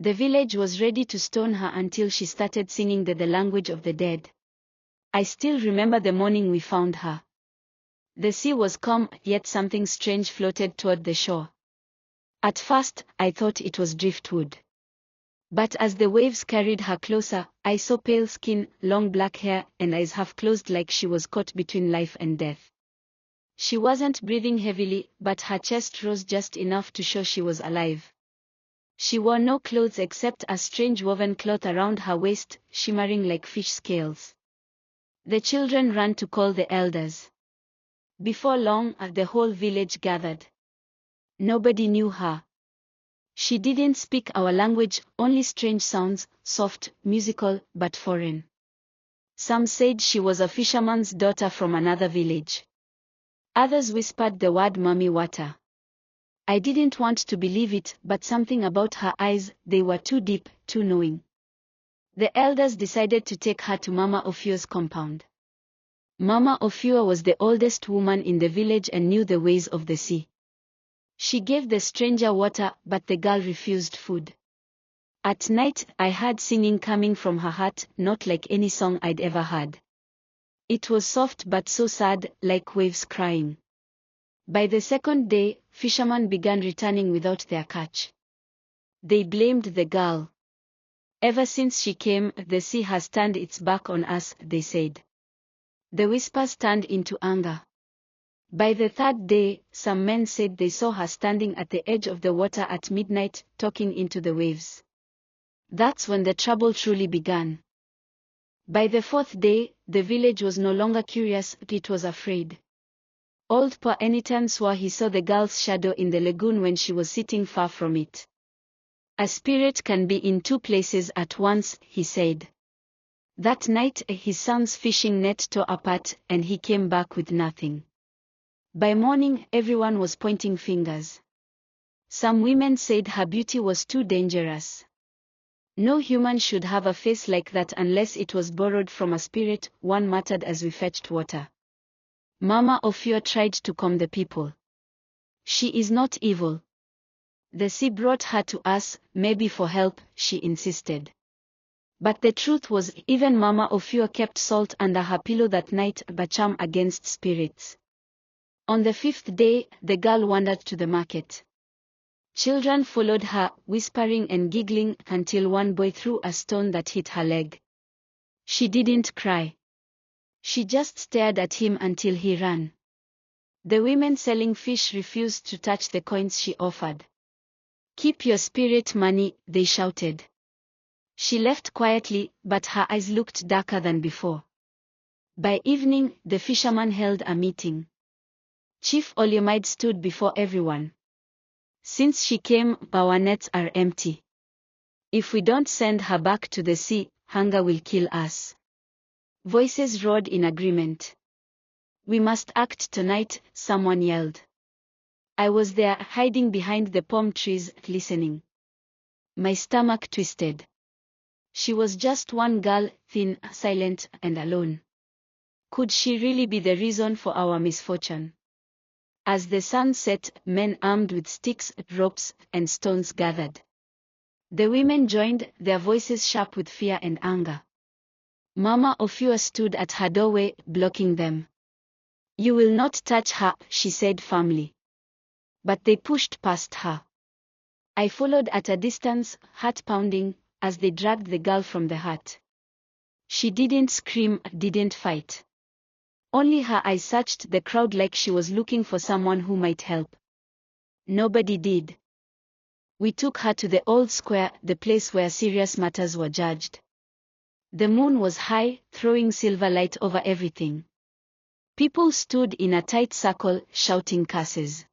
The village was ready to stone her until she started singing the language of the dead. I still remember the morning we found her. The sea was calm, yet something strange floated toward the shore. At first, I thought it was driftwood. But as the waves carried her closer, I saw pale skin, long black hair, and eyes half closed like she was caught between life and death. She wasn't breathing heavily, but her chest rose just enough to show she was alive. She wore no clothes except a strange woven cloth around her waist, shimmering like fish scales. The children ran to call the elders. Before long, the whole village gathered. Nobody knew her. She didn't speak our language, only strange sounds, soft, musical, but foreign. Some said she was a fisherman's daughter from another village. Others whispered the word Mummy Water. I didn't want to believe it, but something about her eyes, they were too deep, too knowing. The elders decided to take her to Mama Ofuo's compound. Mama Ofuo was the oldest woman in the village and knew the ways of the sea. She gave the stranger water, but the girl refused food. At night, I heard singing coming from her heart, not like any song I'd ever heard. It was soft but so sad, like waves crying. By the second day, fishermen began returning without their catch. They blamed the girl. Ever since she came, the sea has turned its back on us, they said. The whispers turned into anger. By the third day, some men said they saw her standing at the edge of the water at midnight, talking into the waves. That's when the trouble truly began. By the fourth day, the village was no longer curious, it was afraid. Old Pa Enitan swore he saw the girl's shadow in the lagoon when she was sitting far from it. A spirit can be in two places at once, he said. That night, his son's fishing net tore apart, and he came back with nothing. By morning, everyone was pointing fingers. Some women said her beauty was too dangerous. No human should have a face like that unless it was borrowed from a spirit, one muttered as we fetched water. Mama Ofuo tried to calm the people. She is not evil. The sea brought her to us, maybe for help, she insisted. But the truth was, even Mama Ofuo kept salt under her pillow that night, a charm against spirits. On the fifth day, the girl wandered to the market. Children followed her, whispering and giggling, until one boy threw a stone that hit her leg. She didn't cry. She just stared at him until he ran. The women selling fish refused to touch the coins she offered. Keep your spirit money, they shouted. She left quietly, but her eyes looked darker than before. By evening, the fisherman held a meeting. Chief Olyomide stood before everyone. Since she came, our nets are empty. If we don't send her back to the sea, hunger will kill us. Voices roared in agreement. We must act tonight, someone yelled. I was there, hiding behind the palm trees, listening. My stomach twisted. She was just one girl, thin, silent, and alone. Could she really be the reason for our misfortune? As the sun set, men armed with sticks, ropes, and stones gathered. The women joined, their voices sharp with fear and anger. Mama Ofuo stood at her doorway, blocking them. You will not touch her, she said firmly. But they pushed past her. I followed at a distance, heart pounding, as they dragged the girl from the hut. She didn't scream, didn't fight. Only her eyes searched the crowd like she was looking for someone who might help. Nobody did. We took her to the old square, the place where serious matters were judged. The moon was high, throwing silver light over everything. People stood in a tight circle, shouting curses.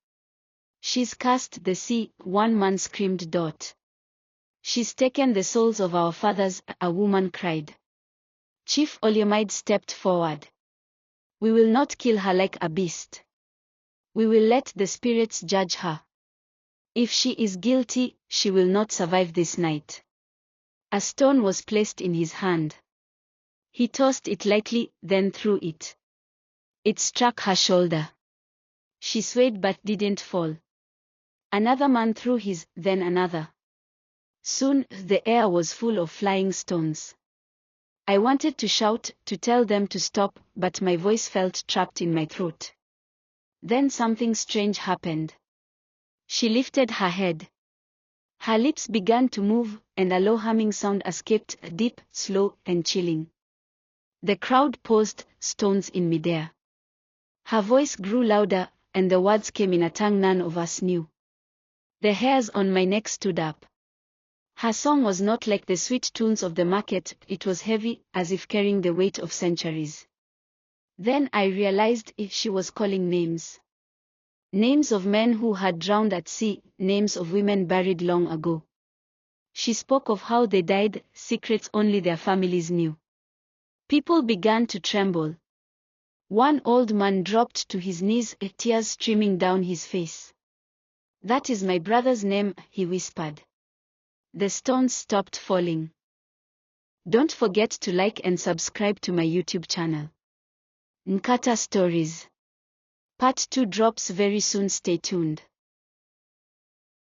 She's cursed the sea, one man screamed. She's taken the souls of our fathers, a woman cried. Chief Olyomide stepped forward. We will not kill her like a beast. We will let the spirits judge her. If she is guilty, she will not survive this night. A stone was placed in his hand. He tossed it lightly, then threw it. It struck her shoulder. She swayed but didn't fall. Another man threw his, then another. Soon, the air was full of flying stones. I wanted to shout, to tell them to stop, but my voice felt trapped in my throat. Then something strange happened. She lifted her head. Her lips began to move, and a low humming sound escaped, deep, slow, and chilling. The crowd paused, stones in midair. Her voice grew louder, and the words came in a tongue none of us knew. The hairs on my neck stood up. Her song was not like the sweet tunes of the market, it was heavy, as if carrying the weight of centuries. Then I realized she was calling names. Names of men who had drowned at sea, names of women buried long ago. She spoke of how they died, secrets only their families knew. People began to tremble. One old man dropped to his knees, tears streaming down his face. "That is my brother's name," he whispered. The stones stopped falling. Don't forget to like and subscribe to my YouTube channel. Nkata Stories. Part 2 drops very soon, stay tuned.